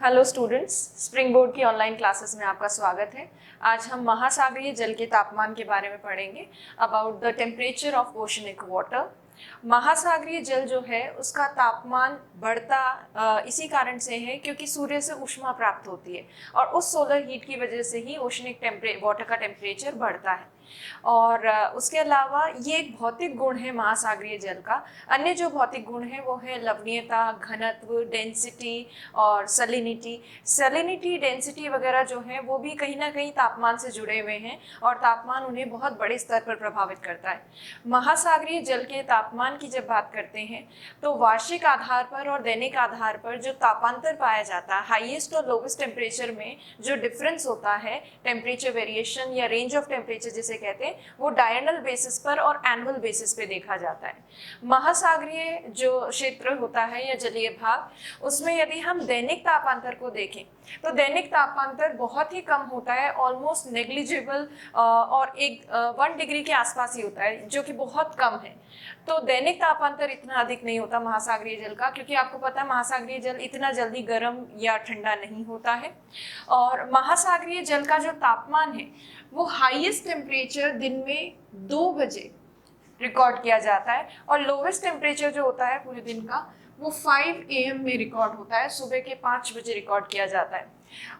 Hello students, spring board की online classes में आपका स्वागत है। आज हम महासागरीय जल के तापमान के बारे में पढ़ेंगे, about the temperature of oceanic water. महासागरीय जल जो है उसका तापमान बढ़ता इसी कारण से है क्योंकि सूर्य से ऊष्मा प्राप्त होती है और उस सोलर हीट की वजह से ही ओशनिक वाटर का टेम्परेचर बढ़ता है। और उसके अलावा ये एक भौतिक गुण है महासागरीय जल का। अन्य जो भौतिक गुण है वो है लवणीयता, घनत्व, डेंसिटी और सलिनिटी डेंसिटी वगैरह जो है वो भी कहीं ना कहीं तापमान से जुड़े हुए हैं और तापमान उन्हें बहुत बड़े स्तर पर प्रभावित करता है। महासागरीय जल के तापमान की जब बात करते हैं तो वार्षिक आधार पर और दैनिक आधार पर जो तापांतर पाया जाता है, हाईएस्ट और लोवेस्ट टेम्परेचर में जो डिफरेंस होता है, टेम्परेचर वेरिएशन या रेंज ऑफ टेम्परेचर जिसे कहते हैं, वो डायरनल बेसिस पर और एनुअल बेसिस पे देखा जाता है। महासागरीय जो क्षेत्र होता है या जलीय भाग, उसमें यदि हम दैनिक तापांतर को देखें तो दैनिक तापांतर बहुत ही कम होता है, ऑलमोस्ट नेग्लिजिबल, और 1 डिग्री के आसपास ही होता है, जो कि बहुत कम है। तो दैनिक तापांतर इतना अधिक नहीं होता महासागरीय जल का, क्योंकि आपको पता है महासागरीय जल इतना जल्दी गर्म या ठंडा नहीं होता है। और महासागरीय जल का जो तापमान है वो हाईएस्ट टेम्परेचर दिन में 2 बजे रिकॉर्ड किया जाता है और लोवेस्ट टेम्परेचर जो होता है पूरे दिन का वो 5 AM में रिकॉर्ड होता है, सुबह के 5 बजे रिकॉर्ड किया जाता है।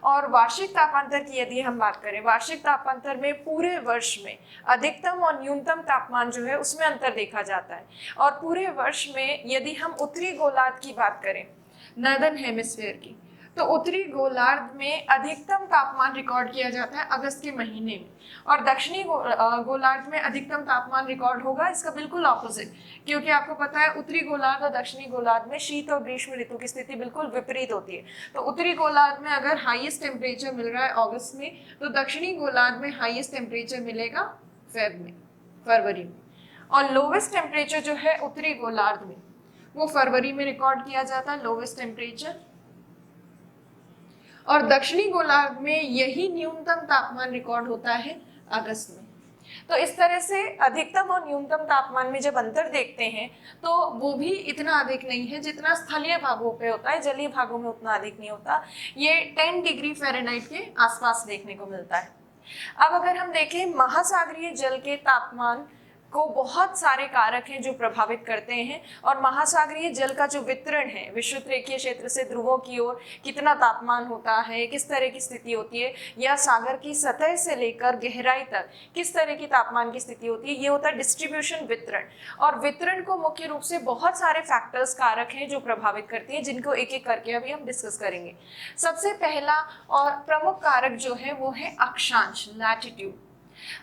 और वार्षिक तापांतर की यदि हम बात करें, वार्षिक तापांतर में पूरे वर्ष में अधिकतम और न्यूनतम तापमान जो है उसमें अंतर देखा जाता है। और पूरे वर्ष में यदि हम उत्तरी गोलार्ध की बात करें, नॉर्दर्न हेमिस्फीयर की, तो उत्तरी गोलार्ध में अधिकतम तापमान रिकॉर्ड किया जाता है अगस्त के महीने में, और दक्षिणी गोलार्ध में अधिकतम तापमान रिकॉर्ड होगा इसका बिल्कुल ऑपोजिट, क्योंकि आपको पता है उत्तरी गोलार्ध और दक्षिणी गोलार्ध में शीत और ग्रीष्म ऋतु की स्थिति बिल्कुल विपरीत होती है। तो उत्तरी गोलार्ध में अगर हाईएस्ट टेम्परेचर मिल रहा है अगस्त में, तो दक्षिणी गोलार्ध में हाईएस्ट टेम्परेचर मिलेगा फरवरी में, और लोवेस्ट टेम्परेचर जो है उत्तरी गोलार्ध में वो फरवरी में रिकॉर्ड किया जाता है, लोवेस्ट टेम्परेचर। और दक्षिणी गोलार्ध में यही न्यूनतम तापमान रिकॉर्ड होता है अगस्त में। तो इस तरह से अधिकतम और न्यूनतम तापमान में जब अंतर देखते हैं तो वो भी इतना अधिक नहीं है जितना स्थलीय भागों पे होता है, जलीय भागों में उतना अधिक नहीं होता। ये 10 डिग्री फ़ारेनहाइट के आसपास देखने को मिलता है। अब अगर हम देखें महासागरीय जल के तापमान को, बहुत सारे कारक हैं जो प्रभावित करते हैं, और महासागरीय जल का जो वितरण है विषुवत रेखीय क्षेत्र से ध्रुवों की ओर कितना तापमान होता है, किस तरह की स्थिति होती है, या सागर की सतह से लेकर गहराई तक किस तरह की तापमान की स्थिति होती है, ये होता है डिस्ट्रीब्यूशन, वितरण। और वितरण को मुख्य रूप से बहुत सारे फैक्टर्स, कारक हैं जो प्रभावित करती है, जिनको एक एक करके अभी हम डिस्कस करेंगे। सबसे पहला और प्रमुख कारक जो है वो है अक्षांश, लैटिट्यूड।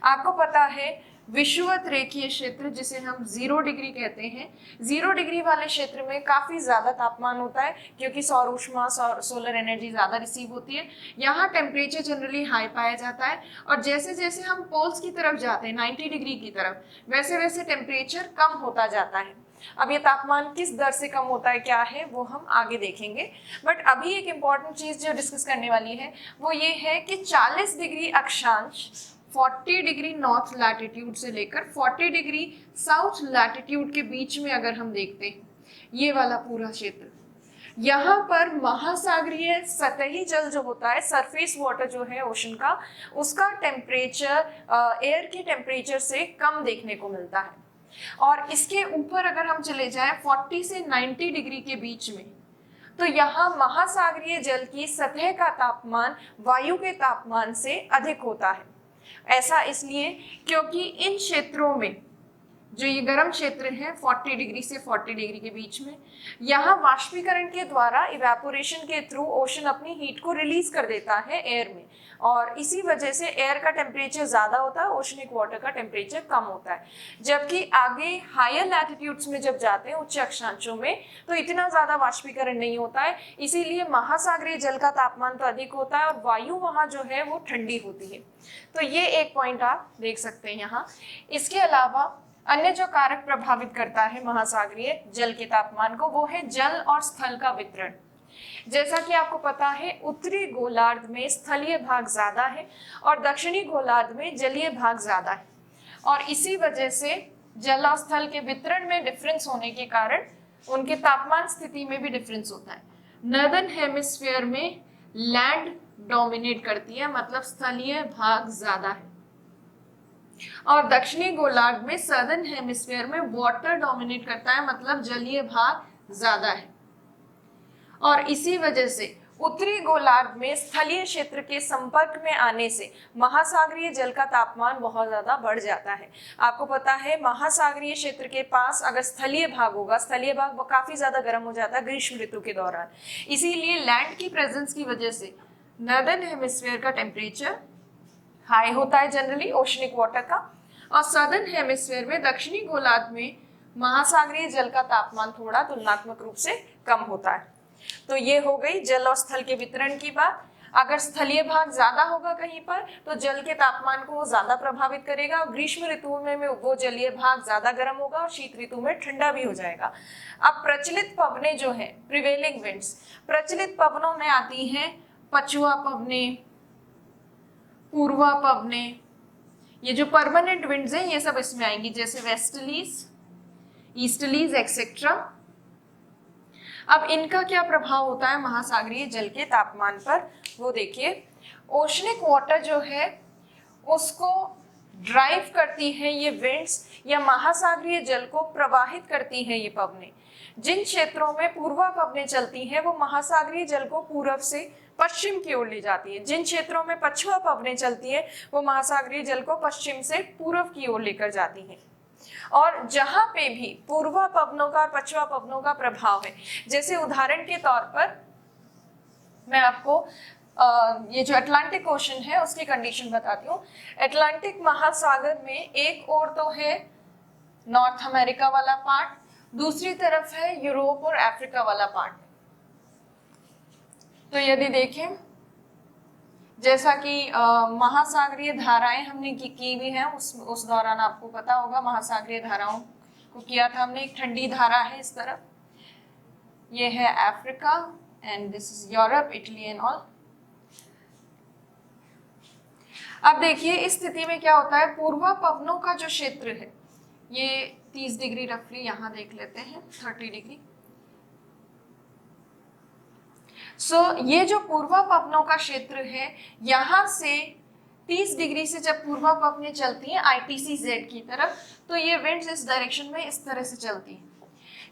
आपको पता है विषुवत रेखीय क्षेत्र जिसे हम 0 डिग्री कहते हैं, 0 डिग्री वाले क्षेत्र में काफ़ी ज़्यादा तापमान होता है क्योंकि सौर ऊष्मा, सोलर एनर्जी ज़्यादा रिसीव होती है। यहाँ टेम्परेचर जनरली हाई पाया जाता है, और जैसे जैसे हम पोल्स की तरफ जाते हैं 90 डिग्री की तरफ, वैसे वैसे टेम्परेचर कम होता जाता है। अब ये तापमान किस दर से कम होता है, क्या है, वो हम आगे देखेंगे। बट अभी एक इम्पॉर्टेंट चीज़ जो डिस्कस करने वाली है वो ये है कि 40 डिग्री अक्षांश 40 डिग्री नॉर्थ लैटिट्यूड से लेकर 40 डिग्री साउथ लैटिट्यूड के बीच में अगर हम देखते हैं, ये वाला पूरा क्षेत्र, यहाँ पर महासागरीय सतही जल जो होता है, सरफेस वाटर जो है ओशन का, उसका टेम्परेचर एयर के टेम्परेचर से कम देखने को मिलता है। और इसके ऊपर अगर हम चले जाएं 40 से 90 डिग्री के बीच में, तो यहाँ महासागरीय जल की सतह का तापमान वायु के तापमान से अधिक होता है। ऐसा इसलिए क्योंकि इन क्षेत्रों में जो ये गर्म क्षेत्र हैं 40 डिग्री से 40 डिग्री के बीच में, यहाँ वाष्पीकरण के द्वारा, इवेपोरेशन के थ्रू ओशन अपनी हीट को रिलीज कर देता है एयर में, और इसी वजह से एयर का टेम्परेचर ज़्यादा होता है, ओशनिक वाटर का टेम्परेचर कम होता है। जबकि आगे हायर लैटिट्यूड्स में जब जाते हैं, उच्च अक्षांशों में, तो इतना ज़्यादा वाष्पीकरण नहीं होता है, इसीलिए महासागरीय जल का तापमान तो अधिक होता है और वायु वहाँ जो है वो ठंडी होती है। तो ये एक पॉइंट आप देख सकते हैं यहाँ। इसके अलावा अन्य जो कारक प्रभावित करता है महासागरीय जल के तापमान को, वो है जल और स्थल का वितरण। जैसा कि आपको पता है उत्तरी गोलार्ध में स्थलीय भाग ज्यादा है और दक्षिणी गोलार्ध में जलीय भाग ज्यादा है, और इसी वजह से जल और स्थल के वितरण में डिफरेंस होने के कारण उनके तापमान स्थिति में भी डिफरेंस होता है। नॉर्दर्न हेमिस्फीयर में लैंड डोमिनेट करती है, मतलब स्थलीय भाग ज्यादा है। और दक्षिणी गोलार्ध में, सदर्न हेमिस्फीयर में वाटर डोमिनेट करता है, मतलब जलीय भाग ज्यादा है। और इसी वजह से उत्तरी गोलार्ध में स्थलीय क्षेत्र के संपर्क में आने से महासागरीय जल का तापमान बहुत ज्यादा बढ़ जाता है। आपको पता है महासागरीय क्षेत्र के पास अगर स्थलीय भाग होगा, स्थलीय भाग काफी ज्यादा गर्म हो जाता है ग्रीष्म ऋतु के दौरान। इसीलिए लैंड की प्रेजेंस की वजह से नॉर्दर्न हेमिस्फीयर का टेम्परेचर हाई होता है जनरली ओशनिक वाटर का, और सदर्न हेमिस्फीयर में, दक्षिणी गोलार्ध में महासागरीय जल का तापमान थोड़ा तुलनात्मक रूप से कम होता है। तो ये हो गई जल और स्थल के वितरण की बात। अगर स्थलीय भाग ज्यादा होगा कहीं पर तो जल के तापमान को वो ज्यादा प्रभावित करेगा, और ग्रीष्म ऋतु में वो जलीय भाग ज्यादा गर्म होगा और शीत ऋतु में ठंडा भी हो जाएगा। अब प्रचलित पवनें जो है, प्रिवेलिंग विंड्स, प्रचलित पवनों में आती हैं पछुआ पवनें, पूर्वा पवनें, ये जो परमानेंट विंड्स हैं ये सब इसमें आएंगी, जैसे वेस्टलीज, ईस्टलीज एक्सेट्रा। अब इनका क्या प्रभाव होता है महासागरीय जल के तापमान पर, वो देखिए। ओशनिक वाटर जो है उसको ड्राइव करती है ये विंड्स, या महासागरीय जल को प्रवाहित करती है ये पवनें। जिन क्षेत्रों में पूर्वा पवनें चलती हैं वो महासागरीय जल को पूर्व से पश्चिम की ओर ले जाती है। जिन क्षेत्रों में पछुआ पवनें चलती हैं वो महासागरीय जल को पश्चिम से पूर्व की ओर लेकर जाती हैं। और जहां पे भी पूर्वा पवनों का और पछुआ पवनों का प्रभाव है, जैसे उदाहरण के तौर पर मैं आपको ये जो अटलांटिक ओशन है उसकी कंडीशन बताती हूँ। अटलांटिक महासागर में एक ओर तो है नॉर्थ अमेरिका वाला पार्ट, दूसरी तरफ है यूरोप और अफ्रीका वाला पार्ट। तो यदि देखें, जैसा कि महासागरीय धाराएं हमने की भी हैं, उस दौरान आपको पता होगा महासागरीय धाराओं को किया था हमने। एक ठंडी धारा है इस तरफ, ये है Africa and this is Europe, Italy and all. अब देखिए इस स्थिति में क्या होता है, पूर्वा पवनों का जो क्षेत्र है ये 30 डिग्री रफली, यहाँ देख लेते हैं 30 डिग्री। ये जो पूर्वा पवनों का क्षेत्र है, यहाँ से 30 डिग्री से जब पूर्वा पवनें चलती हैं ITC-Z की तरफ, तो ये विंड्स इस डायरेक्शन में इस तरह से चलती हैं।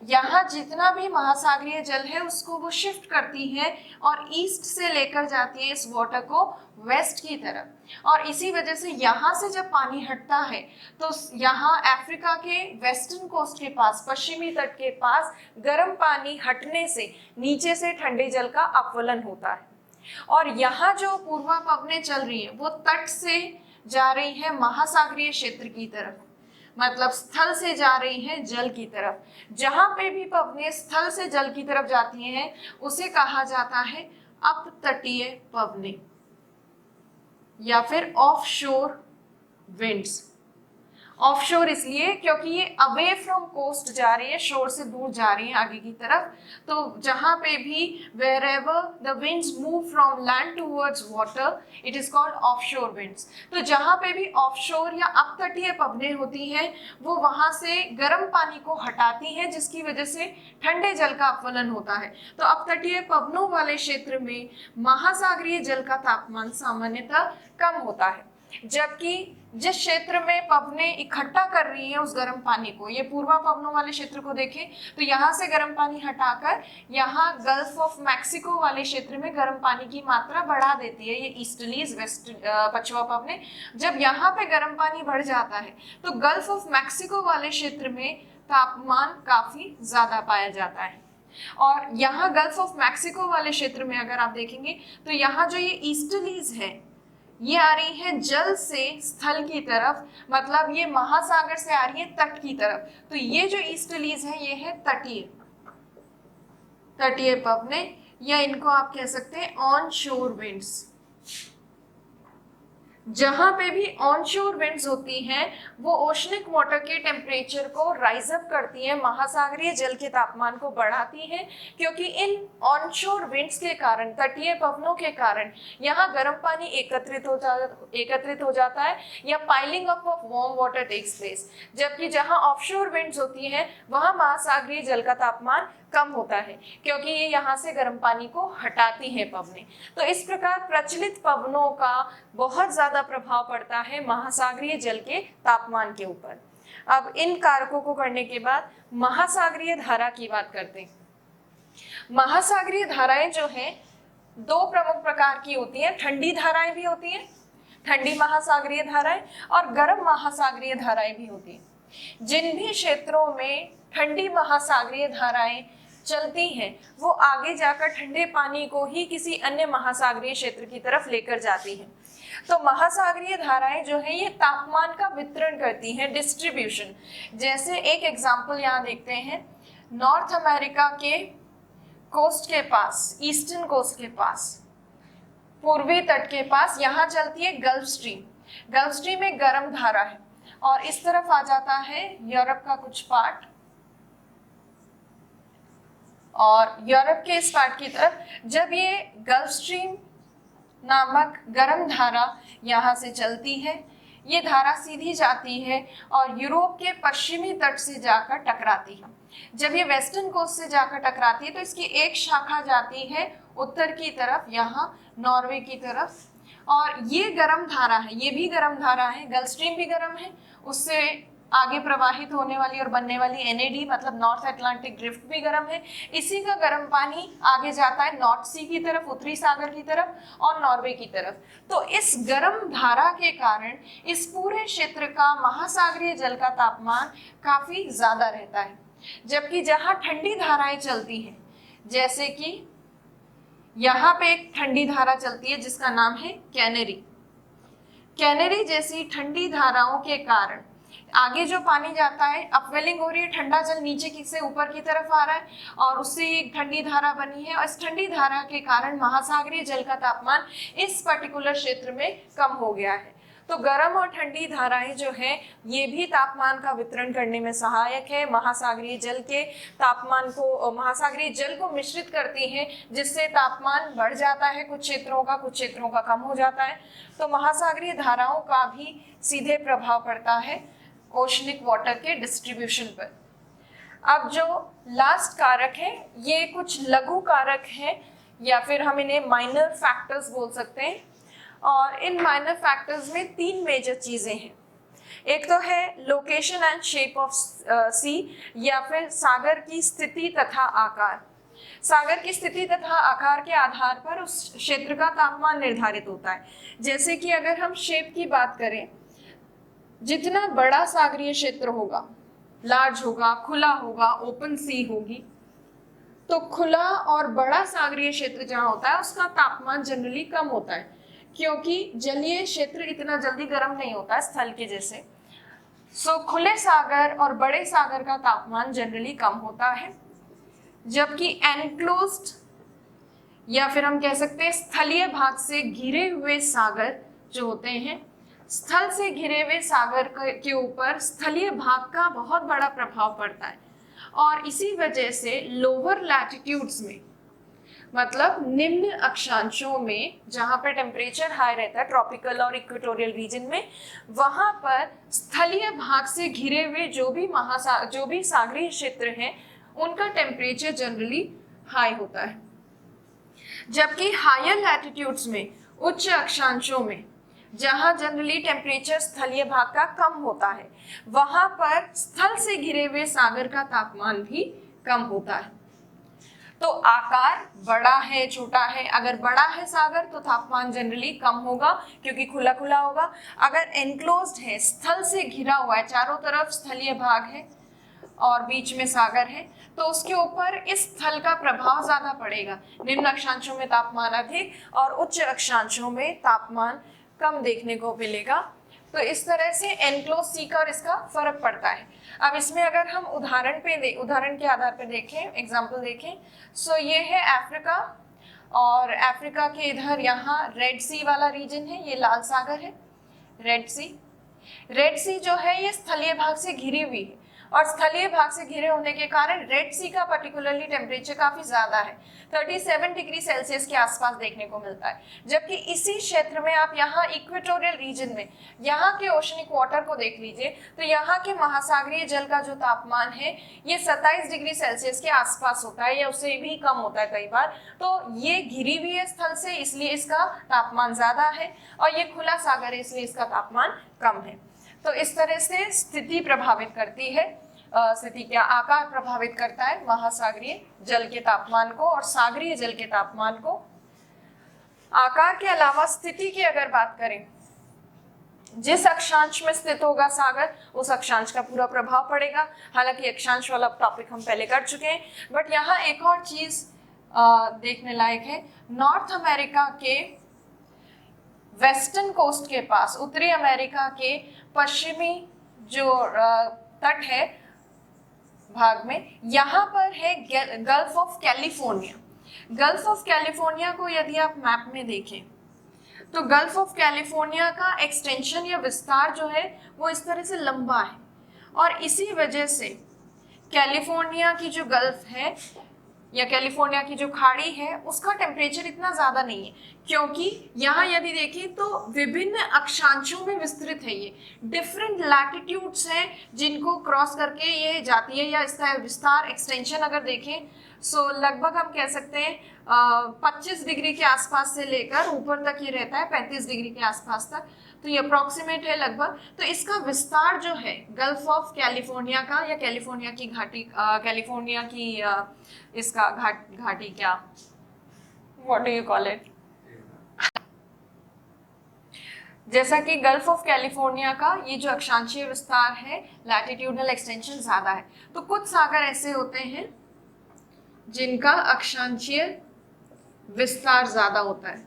यहाँ जितना भी महासागरीय जल है उसको वो शिफ्ट करती है और ईस्ट से लेकर जाती है इस वाटर को वेस्ट की तरफ। और इसी वजह से यहाँ से जब पानी हटता है तो यहाँ अफ्रीका के वेस्टर्न कोस्ट के पास, पश्चिमी तट के पास गर्म पानी हटने से नीचे से ठंडे जल का अपवलन होता है। और यहाँ जो पूर्वा पवनें चल रही है वो तट से जा रही है महासागरीय क्षेत्र की तरफ, मतलब स्थल से जा रही है जल की तरफ। जहां पे भी पवनें स्थल से जल की तरफ जाती हैं उसे कहा जाता है अपतटीय पवनें या फिर ऑफशोर विंड्स। ऑफशोर इसलिए क्योंकि ये अवे फ्रॉम कोस्ट जा रही है, शोर से दूर जा रही है आगे की तरफ। तो जहां पे भी wherever the winds move from land towards water it is called offshore winds। तो जहां पे भी ऑफशोर या अपतटीय पवनें होती हैं वो वहां से गर्म पानी को हटाती हैं, जिसकी वजह से ठंडे जल का अपवलन होता है। तो अपतटीय पवनों वाले क्षेत्र में महासागरीय जल का तापमान सामान्यतः कम होता है, जबकि जिस क्षेत्र में पवनें इकट्ठा कर रही हैं उस गर्म पानी को, ये पूर्वा पवनों वाले क्षेत्र को देखें तो यहाँ से गर्म पानी हटाकर यहाँ गल्फ ऑफ मैक्सिको वाले क्षेत्र में गर्म पानी की मात्रा बढ़ा देती है ये ईस्टलीज वेस्ट पछुआ पवनें। जब यहाँ पे गर्म पानी बढ़ जाता है तो गल्फ ऑफ मैक्सिको वाले क्षेत्र में तापमान काफी ज्यादा पाया जाता है। और यहाँ गल्फ ऑफ मैक्सिको वाले क्षेत्र में अगर आप देखेंगे तो यहाँ जो ये ईस्टलीज है ये आ रही है जल से स्थल की तरफ, मतलब ये महासागर से आ रही है तट की तरफ। तो ये जो ईस्टर्लीज है ये है तटीय पवनें, या इनको आप कह सकते हैं ऑन शोर विंड्स। जहां पे भी ऑनशोर विंड्स होती हैं वो ओशनिक वाटर के टेम्परेचर को राइज अप करती हैं, महासागरीय जल के तापमान को बढ़ाती हैं, क्योंकि इन ऑनशोर विंड्स के कारण, तटीय पवनों के कारण यहाँ गर्म पानी एकत्रित हो जाता है या piling up of warm water takes place. जबकि जहाँ ऑफशोर विंड्स होती हैं वहाँ महासागरीय जल का तापमान कम होता है, क्योंकि ये यहाँ से गर्म पानी को हटाती हैं पवनें। तो इस प्रकार प्रचलित पवनों का बहुत ज्यादा प्रभाव पड़ता है महासागरीय जल के तापमान के ऊपर। अब इन कारकों को करने के बाद महासागरीय धारा की बात करते हैं। महासागरीय धाराएं जो हैं दो प्रमुख प्रकार की होती हैं, ठंडी धाराएं भी होती हैं, ठंडी महासागरीय धाराएं, और गर्म महासागरीय धाराएं भी होती हैं। जिन भी क्षेत्रों में ठंडी महासागरीय धाराएं चलती हैं वो आगे जाकर ठंडे पानी को ही किसी अन्य महासागरीय क्षेत्र की तरफ लेकर जाती हैं। तो महासागरीय धाराएं जो है ये तापमान का वितरण करती हैं, डिस्ट्रीब्यूशन। जैसे एक एग्जांपल यहाँ देखते हैं, नॉर्थ अमेरिका के कोस्ट के पास, ईस्टर्न कोस्ट के पास, पूर्वी तट के पास यहाँ चलती है गल्फ स्ट्रीम। गल्फ स्ट्रीम एक गर्म धारा है और इस तरफ आ जाता है यूरोप का कुछ पार्ट, और यूरोप के इस पार्ट की तरफ जब ये गल्फ स्ट्रीम नामक गर्म धारा यहाँ से चलती है, ये धारा सीधी जाती है और यूरोप के पश्चिमी तट से जाकर टकराती है। जब ये वेस्टर्न कोस्ट से जाकर टकराती है तो इसकी एक शाखा जाती है उत्तर की तरफ, यहाँ नॉर्वे की तरफ, और ये गर्म धारा है, ये भी गर्म धारा है, गल्फ स्ट्रीम भी गर्म है, उससे आगे प्रवाहित होने वाली और बनने वाली NAD मतलब नॉर्थ अटलांटिक ड्रिफ्ट भी गर्म है। इसी का गर्म पानी आगे जाता है नॉर्थ सी की तरफ, उत्तरी सागर की तरफ और नॉर्वे की तरफ। तो इस गर्म धारा के कारण इस पूरे क्षेत्र का महासागरीय जल का तापमान काफी ज्यादा रहता है। जबकि जहाँ ठंडी धाराएं चलती हैं, जैसे कि यहाँ पे एक ठंडी धारा चलती है जिसका नाम है कैनरी। कैनरी जैसी ठंडी धाराओं के कारण आगे जो पानी जाता है, अपवेलिंग हो रही है, ठंडा जल नीचे की से ऊपर की तरफ आ रहा है और उससे एक ठंडी धारा बनी है, और इस ठंडी धारा के कारण महासागरीय जल का तापमान इस पर्टिकुलर क्षेत्र में कम हो गया है। तो गर्म और ठंडी धाराएं जो है ये भी तापमान का वितरण करने में सहायक है, महासागरीय जल के तापमान को, महासागरीय जल को मिश्रित करती हैं, जिससे तापमान बढ़ जाता है कुछ क्षेत्रों का, कुछ क्षेत्रों का कम हो जाता है। तो महासागरीय धाराओं का भी सीधे प्रभाव पड़ता है ओशनिक वाटर के डिस्ट्रीब्यूशन पर। अब जो लास्ट कारक है ये कुछ लघु कारक हैं या फिर हम इन्हें माइनर फैक्टर्स बोल सकते हैं, और इन माइनर फैक्टर्स में तीन मेजर चीजें हैं। एक तो है लोकेशन एंड शेप ऑफ सी, या फिर सागर की स्थिति तथा आकार। सागर की स्थिति तथा आकार के आधार पर उस क्षेत्र का तापमान निर्धारित होता है। जैसे कि अगर हम शेप की बात करें, जितना बड़ा सागरीय क्षेत्र होगा, लार्ज होगा, खुला होगा, ओपन सी होगी, तो खुला और बड़ा सागरीय क्षेत्र जहाँ होता है उसका तापमान जनरली कम होता है, क्योंकि जलीय क्षेत्र इतना जल्दी गर्म नहीं होता है स्थल के जैसे। सो खुले सागर और बड़े सागर का तापमान जनरली कम होता है, जबकि एनक्लोज्ड या फिर हम कह सकते हैं स्थलीय भाग से घिरे हुए सागर जो होते हैं, स्थल से घिरे हुए सागर के ऊपर स्थलीय भाग का बहुत बड़ा प्रभाव पड़ता है, और इसी वजह से लोअर लैटिट्यूड्स में, मतलब निम्न अक्षांशों में जहाँ पर टेम्परेचर हाई रहता है, ट्रॉपिकल और इक्वेटोरियल रीजन में, वहाँ पर स्थलीय भाग से घिरे हुए जो भी सागरीय क्षेत्र हैं उनका टेम्परेचर जनरली हाई होता है। जबकि हायर लैटिट्यूड्स में, उच्च अक्षांशों में, जहां जनरली टेम्परेचर स्थलीय भाग का कम होता है, वहां पर स्थल से घिरे हुए सागर का तापमान भी कम होता है। तो आकार बड़ा है, छोटा है, अगर बड़ा है सागर तो तापमान जनरली कम होगा क्योंकि खुला खुला होगा। अगर एनक्लोज्ड है, स्थल से घिरा हुआ है, चारों तरफ स्थलीय भाग है और बीच में सागर है, तो उसके ऊपर इस स्थल का प्रभाव ज्यादा पड़ेगा। निम्न अक्षांशों में तापमान अधिक और उच्च अक्षांशों में तापमान कम देखने को मिलेगा। तो इस तरह से एनक्लोज सी का और इसका फर्क पड़ता है। अब इसमें अगर हम उदाहरण के आधार पर देखें, एग्जांपल देखें, सो ये है अफ्रीका, और अफ्रीका के इधर यहाँ रेड सी वाला रीजन है, ये लाल सागर है, रेड सी। रेड सी जो है ये स्थलीय भाग से घिरी हुई है और स्थलीय भाग से घिरे होने के कारण रेड सी का पर्टिकुलरली टेम्परेचर काफी ज्यादा है, 37 डिग्री सेल्सियस के आसपास देखने को मिलता है। जबकि इसी क्षेत्र में आप यहाँ इक्वेटोरियल रीजन में यहाँ के ओशनिक वाटर को देख लीजिए तो यहाँ के महासागरीय जल का जो तापमान है ये 27 डिग्री सेल्सियस के आसपास होता है या उससे भी कम होता है कई बार। तो ये घिरी हुई है स्थल से, इसलिए इसका तापमान ज्यादा है, और ये खुला सागर है इसलिए इसका तापमान कम है। तो इस तरह से स्थिति प्रभावित करती है, स्थिति क्या आकार प्रभावित करता है महासागरीय जल के तापमान को और सागरीय जल के तापमान को। आकार के अलावा स्थिति की अगर बात करें, जिस अक्षांश में स्थित होगा सागर उस अक्षांश का पूरा प्रभाव पड़ेगा। हालांकि अक्षांश वाला टॉपिक हम पहले कर चुके हैं, बट यहाँ एक और चीज देखने लायक है। नॉर्थ अमेरिका के वेस्टर्न कोस्ट के पास, उत्तरी अमेरिका के पश्चिमी जो तट है भाग में, यहाँ पर है gulf of California. Gulf of California को यदि आप मैप में देखें तो गल्फ ऑफ कैलिफोर्निया का एक्सटेंशन या विस्तार जो है वो इस तरह से लंबा है, और इसी वजह से कैलिफोर्निया की जो गल्फ है या कैलिफोर्निया की जो खाड़ी है उसका टेम्परेचर इतना ज़्यादा नहीं है, क्योंकि यहाँ यदि देखें तो विभिन्न अक्षांशों में विस्तृत है। ये डिफरेंट लैटिट्यूड्स हैं जिनको क्रॉस करके ये जाती है, या इसका विस्तार एक्सटेंशन अगर देखें सो लगभग हम कह सकते हैं 25 डिग्री के आसपास से लेकर ऊपर तक ये रहता है 35 डिग्री के आसपास तक, तो ये अप्रोक्सीमेट है लगभग। तो इसका विस्तार जो है गल्फ ऑफ कैलिफोर्निया का या कैलिफोर्निया की घाटी, कैलिफोर्निया की इसका घाटी क्या, what do you call it, जैसा कि गल्फ ऑफ कैलिफोर्निया का ये जो अक्षांशीय विस्तार है, लैटिट्यूडनल एक्सटेंशन ज्यादा है। तो कुछ सागर ऐसे होते हैं जिनका अक्षांशीय विस्तार ज्यादा होता है।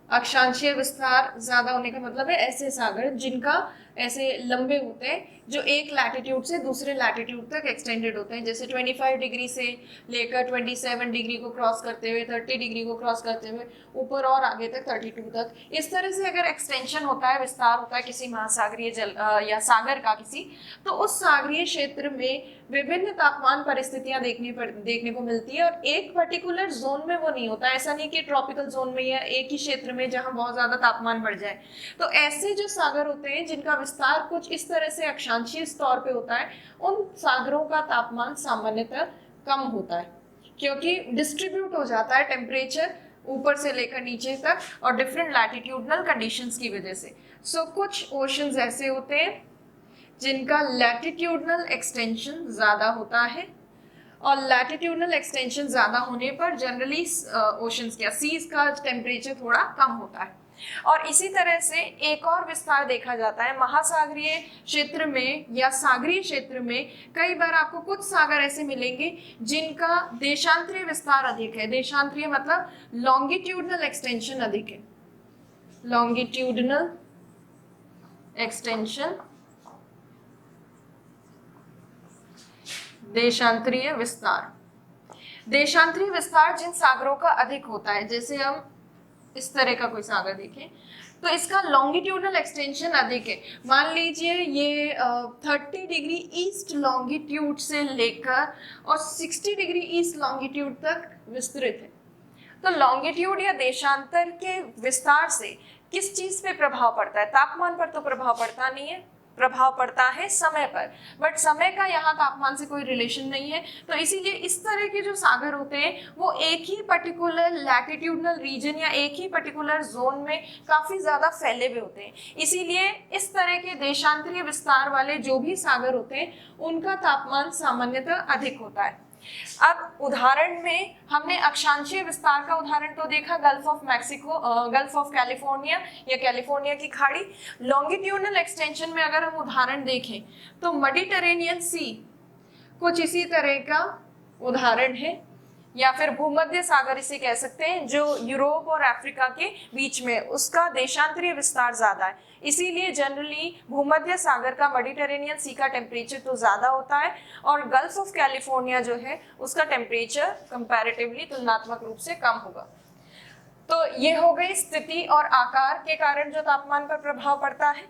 अक्षांशीय विस्तार ज्यादा होने का मतलब है ऐसे सागर जिनका ऐसे लंबे होते हैं जो एक लैटिट्यूड से दूसरे लैटिट्यूड तक एक्सटेंडेड होते हैं, जैसे 25 डिग्री से लेकर 27 डिग्री को क्रॉस करते हुए 30 डिग्री को क्रॉस करते हुए ऊपर और आगे तक 32 तक। इस तरह से अगर एक्सटेंशन होता है, विस्तार होता है किसी महासागरीय जल या सागर का किसी, तो उस सागरीय क्षेत्र में विभिन्न तापमान परिस्थितियां देखने को मिलती है, और एक पर्टिकुलर जोन में वो नहीं होता। ऐसा नहीं कि ट्रॉपिकल जोन में या एक ही क्षेत्र में जहां बहुत ज्यादा तापमान बढ़ जाए। तो ऐसे जो सागर होते हैं जिनका विस्तार कुछ इस तरह से अक्षांशीय स्तर पे होता है, उन सागरों का तापमान सामान्यतः कम होता है, क्योंकि डिस्ट्रीब्यूट हो जाता है टेम्परेचर ऊपर से लेकर नीचे तक और डिफरेंट लैटिट्यूडनल कंडीशंस की वजह से। सो कुछ ओशंस ऐसे होते हैं जिनका लैटिट्यूडनल एक्सटेंशन ज़्यादा होता है, और लैटिट्यूडनल एक्सटेंशन ज़्यादा होने पर जनरली ओशंस का सीज का टेम्परेचर थोड़ा कम होता है। और इसी तरह से एक और विस्तार देखा जाता है महासागरीय क्षेत्र में या सागरीय क्षेत्र में। कई बार आपको कुछ सागर ऐसे मिलेंगे जिनका देशांतरीय विस्तार अधिक है। देशांतरीय मतलब लॉन्गिट्यूडनल एक्सटेंशन अधिक है, लॉन्गिट्यूडनल एक्सटेंशन, देशांतरीय विस्तार। देशांतरीय विस्तार जिन सागरों का अधिक होता है, जैसे हम इस तरह का कोई सागर देखें तो इसका लॉन्गिट्यूडनल एक्सटेंशन अधिक है। मान लीजिए ये 30 डिग्री ईस्ट लॉन्गिट्यूड से लेकर और 60 डिग्री ईस्ट लॉन्गिट्यूड तक विस्तृत है। तो लॉन्गिट्यूड या देशांतर के विस्तार से किस चीज पे प्रभाव पड़ता है? तापमान पर तो प्रभाव पड़ता नहीं है, प्रभाव पड़ता है समय पर, बट समय का यहाँ तापमान से कोई रिलेशन नहीं है। तो इसीलिए इस तरह के जो सागर होते हैं वो एक ही पर्टिकुलर लैटिट्यूडनल रीजन या एक ही पर्टिकुलर जोन में काफी ज्यादा फैले हुए होते हैं। इसीलिए इस तरह के देशांतरीय विस्तार वाले जो भी सागर होते हैं उनका तापमान सामान्यतः अधिक होता है। अब उदाहरण में हमने अक्षांशीय विस्तार का उदाहरण तो देखा, gulf of Mexico, gulf of California या कैलिफोर्निया की खाड़ी। लॉन्गिट्यूडनल एक्सटेंशन में अगर हम उदाहरण देखें तो मेडिटेरेनियन सी कुछ इसी तरह का उदाहरण है, या फिर भूमध्य सागर इसे कह सकते हैं, जो यूरोप और अफ्रीका के बीच में, उसका देशांतरीय विस्तार ज्यादा है। इसीलिए जनरली भूमध्य सागर का, मेडिटेरेनियन सी का टेम्परेचर तो ज्यादा होता है, और गल्फ ऑफ कैलिफोर्निया जो है उसका टेम्परेचर कंपैरेटिवली तुलनात्मक रूप से कम होगा। तो ये हो गई स्थिति और आकार के कारण जो तापमान पर प्रभाव पड़ता है।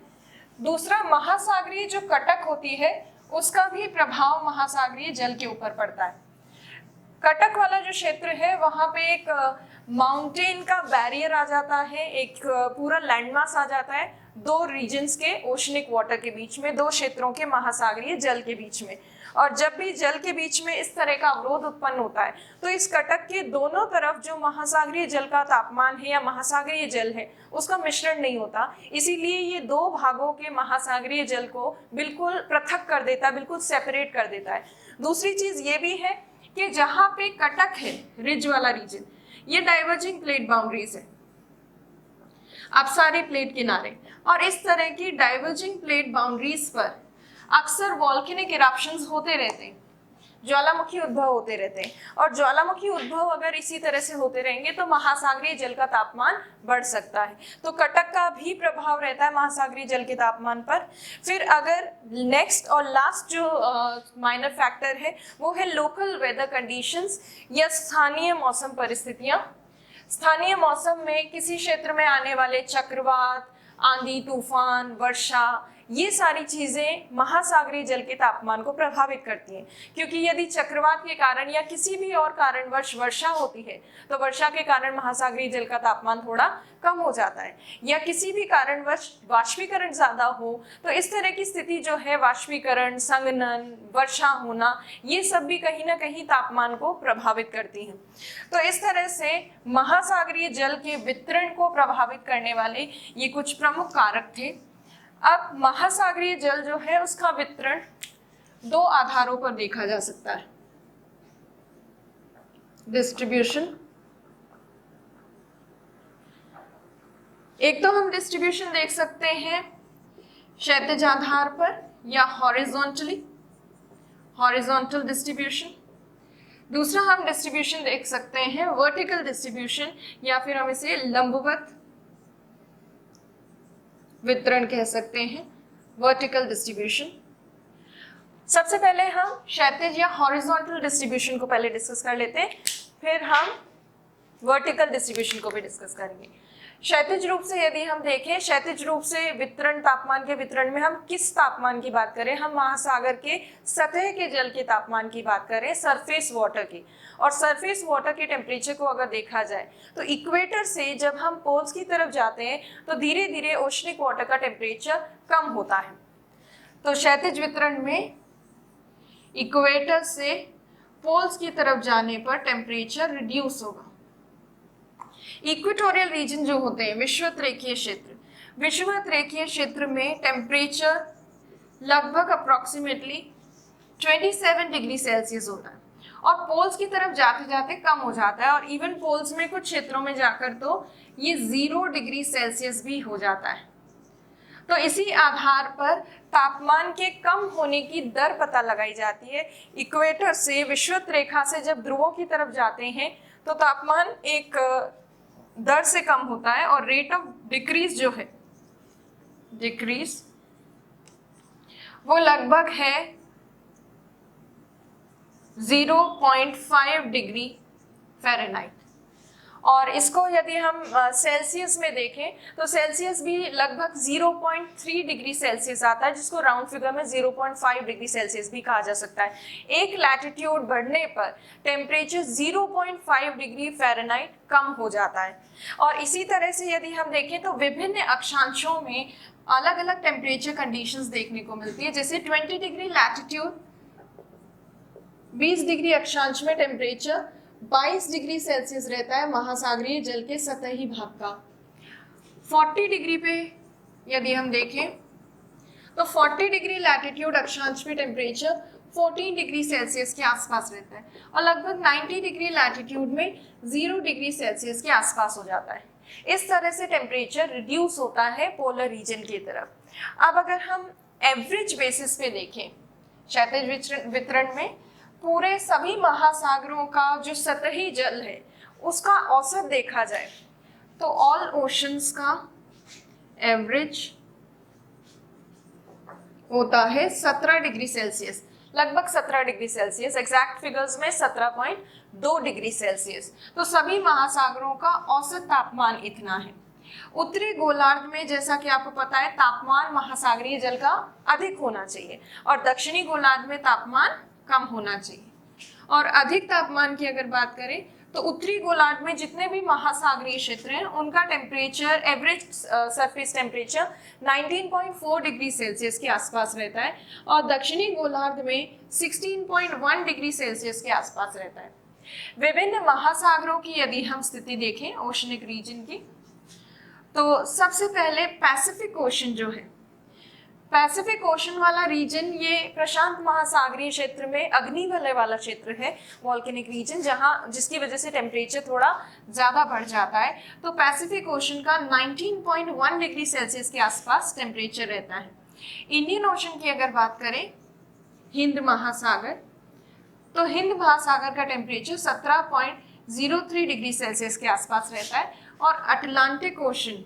दूसरा, महासागरीय जो कटक होती है उसका भी प्रभाव महासागरीय जल के ऊपर पड़ता है। कटक वाला जो क्षेत्र है वहां पे एक माउंटेन का बैरियर आ जाता है, एक पूरा लैंडमास आ जाता है दो रीजन्स के ओशनिक वाटर के बीच में, दो क्षेत्रों के महासागरीय जल के बीच में। और जब भी जल के बीच में इस तरह का अवरोध उत्पन्न होता है तो इस कटक के दोनों तरफ जो महासागरीय जल का तापमान है या महासागरीय जल है उसका मिश्रण नहीं होता, इसीलिए ये दो भागों के महासागरीय जल को बिल्कुल पृथक कर देता है, बिल्कुल सेपरेट कर देता है। दूसरी चीज ये भी है कि जहां पे कटक है, रिज वाला रीजन, ये डाइवर्जिंग प्लेट बाउंड्रीज है, अब सारे प्लेट किनारे, और इस तरह की डाइवर्जिंग प्लेट बाउंड्रीज पर अक्सर वॉल्केनिक इरप्शंस होते रहते हैं, ज्वालामुखी उद्भव होते रहते हैं। और ज्वालामुखी उद्भव अगर इसी तरह से होते रहेंगे तो महासागरीय जल का तापमान बढ़ सकता है। तो कटक का भी प्रभाव रहता है महासागरीय जल के तापमान पर। फिर अगर नेक्स्ट और लास्ट जो माइनर फैक्टर है वो है लोकल वेदर कंडीशंस या स्थानीय मौसम परिस्थितियां। स्थानीय मौसम में किसी क्षेत्र में आने वाले चक्रवात, आंधी, तूफान, वर्षा, ये सारी चीजें महासागरीय जल के तापमान को प्रभावित करती हैं, क्योंकि यदि चक्रवात के कारण या किसी भी और कारणवश वर्षा होती है तो वर्षा के कारण महासागरीय जल का तापमान थोड़ा कम हो जाता है, या किसी भी कारणवश वाष्पीकरण ज्यादा हो तो इस तरह की स्थिति जो है, वाष्पीकरण, संघनन, वर्षा होना, ये सब भी कहीं ना कहीं तापमान को प्रभावित करती हैं। तो इस तरह से महासागरीय जल के वितरण को प्रभावित करने वाले ये कुछ प्रमुख कारक थे। अब महासागरीय जल जो है उसका वितरण दो आधारों पर देखा जा सकता है, डिस्ट्रीब्यूशन। एक तो हम डिस्ट्रीब्यूशन देख सकते हैं क्षैतिज आधार पर या हॉरिजॉन्टली, हॉरिजॉन्टल डिस्ट्रीब्यूशन। दूसरा हम डिस्ट्रीब्यूशन देख सकते हैं वर्टिकल डिस्ट्रीब्यूशन, या फिर हम इसे लंबवत वितरण कह सकते हैं, वर्टिकल डिस्ट्रीब्यूशन। सबसे पहले हम क्षैतिज या हॉरिजॉन्टल डिस्ट्रीब्यूशन को पहले डिस्कस कर लेते हैं, फिर हम वर्टिकल डिस्ट्रीब्यूशन को भी डिस्कस करेंगे। क्षैतिज रूप से यदि हम देखें, क्षैतिज रूप से वितरण, तापमान के वितरण में हम किस तापमान की बात करें, हम महासागर के सतह के जल के तापमान की बात करें, सरफेस वाटर की। और सरफेस वाटर के टेम्परेचर को अगर देखा जाए तो इक्वेटर से जब हम पोल्स की तरफ जाते हैं तो धीरे धीरे ओशनिक वाटर का टेम्परेचर कम होता है। तो क्षैतिज वितरण में इक्वेटर से पोल्स की तरफ जाने पर टेम्परेचर रिड्यूस होगा। इक्वेटोरियल रीजन जो होते हैं, विषुवत रेखीय क्षेत्र, विषुवत रेखीय क्षेत्र में टेम्परेचर लगभग अप्रोक्सीमेटली 27 डिग्री सेल्सियस होता है, और पोल्स की तरफ जाते जाते कम हो जाता है, और इवन पोल्स में कुछ क्षेत्रों में जाकर तो ये 0 डिग्री सेल्सियस भी हो जाता है। तो इसी आधार पर तापमान के कम होने की दर पता लगाई जाती है। इक्वेटर से, विषुवत रेखा से जब ध्रुवों की तरफ जाते हैं तो तापमान एक दर से कम होता है, और रेट ऑफ डिक्रीज जो है, डिक्रीज, वो लगभग है 0.5 डिग्री फ़ारेनहाइट। और इसको यदि हम सेल्सियस में देखें तो सेल्सियस भी लगभग 0.3 डिग्री सेल्सियस आता है, जिसको राउंड फिगर में 0.5 डिग्री सेल्सियस भी कहा जा सकता है। एक लैटिट्यूड बढ़ने पर टेम्परेचर 0.5 डिग्री फ़ारेनहाइट कम हो जाता है। और इसी तरह से यदि हम देखें तो विभिन्न अक्षांशों में अलग अलग टेम्परेचर कंडीशंस देखने को मिलती है। जैसे 20 डिग्री लैटिट्यूड, 20 डिग्री अक्षांश में टेम्परेचर 22 डिग्री सेल्सियस रहता है महासागरीय जल के सतही भाग का। 40 डिग्री पे यदि हम देखें तो 40 डिग्री लैटिट्यूड अक्षांश में टेम्परेचर 14 डिग्री सेल्सियस के आसपास रहता है, और लगभग 90 डिग्री लैटिट्यूड में 0 डिग्री सेल्सियस के आसपास हो जाता है। इस तरह से टेम्परेचर रिड्यूस होता है पोलर रीजन की तरफ। अब अगर हम एवरेज बेसिस पे देखें, क्षैतिज वितरण में पूरे सभी महासागरों का जो सतही जल है उसका औसत देखा जाए तो ऑल ओशंस का एवरेज होता है 17 डिग्री सेल्सियस। लगभग 17 डिग्री सेल्सियस, एग्जैक्ट फिगर्स में 17.2 डिग्री सेल्सियस। तो सभी महासागरों का औसत तापमान इतना है। उत्तरी गोलार्ध में जैसा कि आपको पता है तापमान महासागरीय जल का अधिक होना चाहिए और दक्षिणी गोलार्ध में तापमान कम होना चाहिए। और अधिक तापमान की अगर बात करें तो उत्तरी गोलार्ध में जितने भी महासागरीय क्षेत्र हैं उनका temperature, average surface temperature 19.4 degree Celsius के आसपास रहता है और दक्षिणी गोलार्ध में 16.1 डिग्री सेल्सियस के आसपास रहता है। विभिन्न महासागरों की यदि हम स्थिति देखें ओशनिक रीजन की, तो सबसे पहले पैसिफिक ओशन जो है, पैसिफिक ओशन वाला रीजन ये प्रशांत महासागरीय क्षेत्र में अग्निवलय वाला क्षेत्र है, वॉल्केनिक रीजन, जहां जिसकी वजह से टेम्परेचर थोड़ा ज़्यादा बढ़ जाता है। तो पैसिफिक ओशन का 19.1 डिग्री सेल्सियस के आसपास टेम्परेचर रहता है। इंडियन ओशन की अगर बात करें, हिंद महासागर, तो हिंद महासागर का टेम्परेचर 17.03 डिग्री सेल्सियस के आसपास रहता है और अटलांटिक ओशन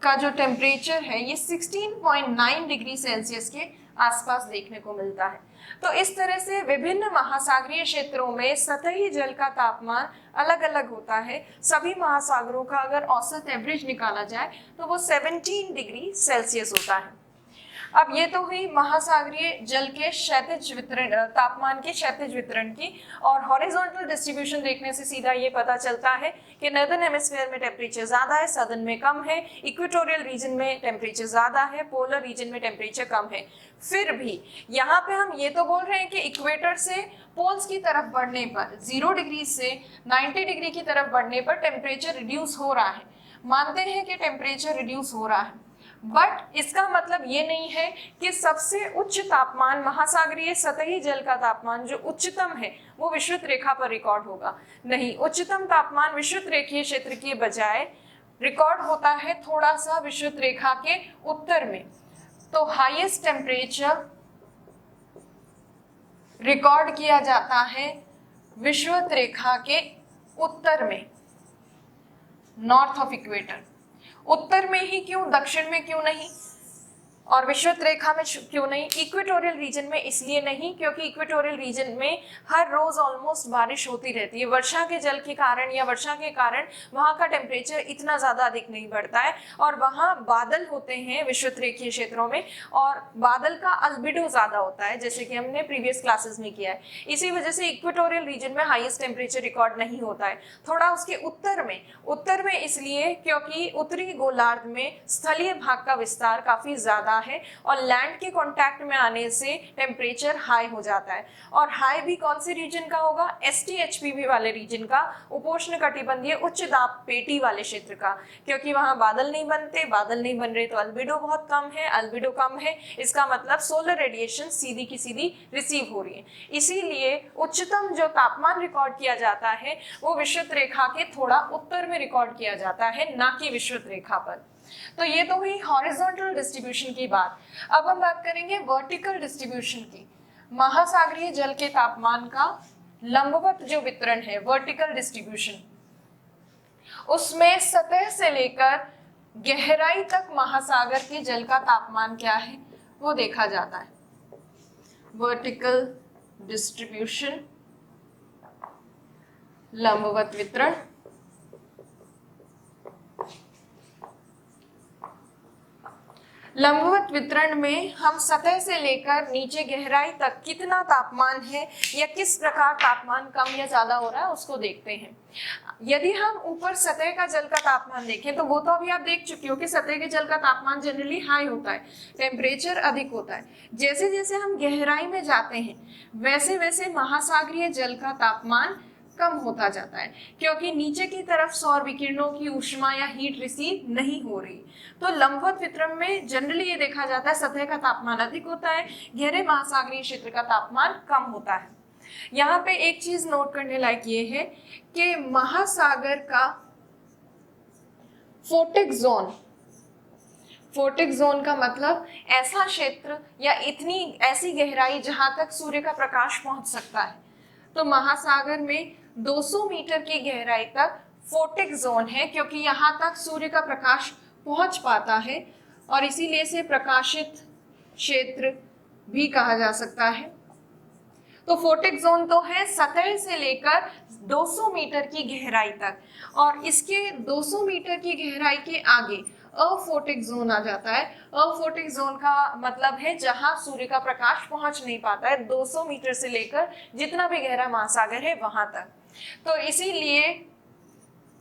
का जो टेम्परेचर है ये 16.9 डिग्री सेल्सियस के आसपास देखने को मिलता है। तो इस तरह से विभिन्न महासागरीय क्षेत्रों में सतही जल का तापमान अलग अलग होता है। सभी महासागरों का अगर औसत एवरेज निकाला जाए तो वो 17 डिग्री सेल्सियस होता है। अब ये तो हुई महासागरीय जल के क्षैतिज वितरण, तापमान के क्षैतिज वितरण की। और हॉरिजॉन्टल डिस्ट्रीब्यूशन देखने से सीधा ये पता चलता है कि नॉर्दर्न हेमिस्फीयर में टेम्परेचर ज्यादा है, सदर्न में कम है, इक्वेटोरियल रीजन में टेम्परेचर ज्यादा है, पोलर रीजन में टेम्परेचर कम है। फिर भी यहाँ पे हम ये तो बोल रहे हैं कि इक्वेटर से पोल्स की तरफ बढ़ने पर 0 डिग्री से 90 डिग्री की तरफ बढ़ने पर टेम्परेचर रिड्यूस हो रहा है, मानते हैं कि टेम्परेचर रिड्यूस हो रहा है, बट इसका मतलब ये नहीं है कि सबसे उच्च तापमान महासागरीय सतही जल का तापमान जो उच्चतम है वो विषुवत रेखा पर रिकॉर्ड होगा। नहीं, उच्चतम तापमान विषुवत रेखीय क्षेत्र के बजाय रिकॉर्ड होता है थोड़ा सा विषुवत रेखा के उत्तर में। तो हाईएस्ट टेम्परेचर रिकॉर्ड किया जाता है विषुवत रेखा के उत्तर में, नॉर्थ ऑफ इक्वेटर। उत्तर में ही क्यों, दक्षिण में क्यों नहीं, और विषुवत रेखा में क्यों नहीं? इक्वेटोरियल रीजन में इसलिए नहीं क्योंकि इक्वेटोरियल रीजन में हर रोज ऑलमोस्ट बारिश होती रहती है। वर्षा के जल के कारण या वर्षा के कारण वहाँ का टेम्परेचर इतना ज़्यादा अधिक नहीं बढ़ता है और वहाँ बादल होते हैं विषुवत रेखीय क्षेत्रों में, और बादल का अल्बिडो ज़्यादा होता है, जैसे कि हमने प्रीवियस क्लासेस में किया है। इसी वजह से इक्वेटोरियल रीजन में हाईएस्ट टेम्परेचर रिकॉर्ड नहीं होता है, थोड़ा उसके उत्तर में इसलिए क्योंकि उत्तरी गोलार्ध में स्थलीय भाग का विस्तार काफ़ी ज़्यादा है और लैंड के कांटेक्ट में आने से टेम्परेचर हाई हो जाता है। और हाई भी कौन से रीजन का होगा? STHPV वाले रीजन का, उपोष्ण कटिबंधीय उच्च दाब पेटी वाले क्षेत्र का, क्योंकि वहां बादल नहीं बनते, बादल नहीं बन रहे तो अल्बिडो बहुत कम है, अल्बिडो कम है, इसका मतलब सोलर रेडिएशन सीधी की सीधी रिसीव हो रही है। इसीलिए उच्चतम जो तापमान रिकॉर्ड किया जाता है वो विषुवत रेखा के थोड़ा उत्तर में रिकॉर्ड किया जाता है, ना कि विषुवत रेखा पर। तो ये तो हुई हॉरिजॉन्टल डिस्ट्रीब्यूशन की बात। अब हम बात करेंगे वर्टिकल डिस्ट्रीब्यूशन की। महासागरीय जल के तापमान का लंबवत जो वितरण है, वर्टिकल डिस्ट्रीब्यूशन, उसमें सतह से लेकर गहराई तक महासागर के जल का तापमान क्या है वो देखा जाता है। वर्टिकल डिस्ट्रीब्यूशन, लंबवत वितरण। लंबवत वितरण में हम सतह से लेकर नीचे गहराई तक कितना तापमान है या किस प्रकार तापमान कम या ज्यादा हो रहा है उसको देखते हैं। यदि हम ऊपर सतह का जल का तापमान देखें तो वो तो अभी आप देख चुके हो कि सतह के जल का तापमान जनरली हाई होता है, टेम्परेचर अधिक होता है। जैसे जैसे हम गहराई में जाते हैं वैसे वैसे महासागरीय जल का तापमान कम होता जाता है, क्योंकि नीचे की तरफ सौर विकिरणों की ऊष्मा या हीट रिसीव नहीं हो रही। तो लंबवत वितरण में जनरली ये देखा जाता है सतह का तापमान अधिक होता है, गहरे महासागरीय क्षेत्र का तापमान कम होता है। यहाँ पे एक चीज नोट करने लायक ये है कि महासागर का फोटिक जोन का मतलब ऐसा क्षेत्र या इतनी ऐसी गहराई जहां तक सूर्य का प्रकाश पहुंच सकता है। तो महासागर में 200 मीटर की गहराई तक फोटिक जोन है, क्योंकि यहाँ तक सूर्य का प्रकाश पहुंच पाता है और इसीलिए से प्रकाशित क्षेत्र भी कहा जा सकता है। तो फोटिक जोन तो है सतह से लेकर 200 मीटर की गहराई तक, और इसके 200 मीटर की गहराई के आगे अफोटिक जोन आ जाता है। अफोटिक जोन का मतलब है जहां सूर्य का प्रकाश पहुंच नहीं पाता है, 200 मीटर से लेकर जितना भी गहरा महासागर है वहां तक। तो इसीलिए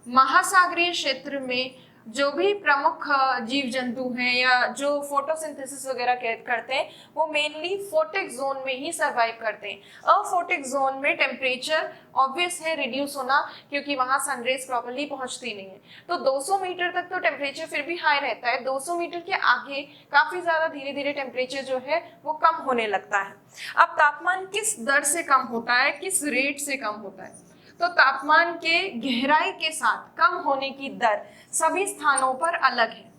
महासागरीय क्षेत्र में जो भी प्रमुख जीव जंतु हैं या जो फोटोसिंथेसिस वगैरह करते हैं वो मेनली फोटिक जोन में ही सरवाइव करते हैं। अफोटिक जोन में टेम्परेचर ऑब्वियस है रिड्यूस होना, क्योंकि वहां सनरेज प्रॉपर्ली पहुंचती नहीं है। तो 200 मीटर तक तो टेम्परेचर फिर भी हाई रहता है, 200 मीटर के आगे काफी ज्यादा धीरे धीरे टेम्परेचर जो है वो कम होने लगता है। अब तापमान किस दर से कम होता है, किस रेट से कम होता है? तो तापमान के गहराई के साथ कम होने की दर सभी स्थानों पर अलग है।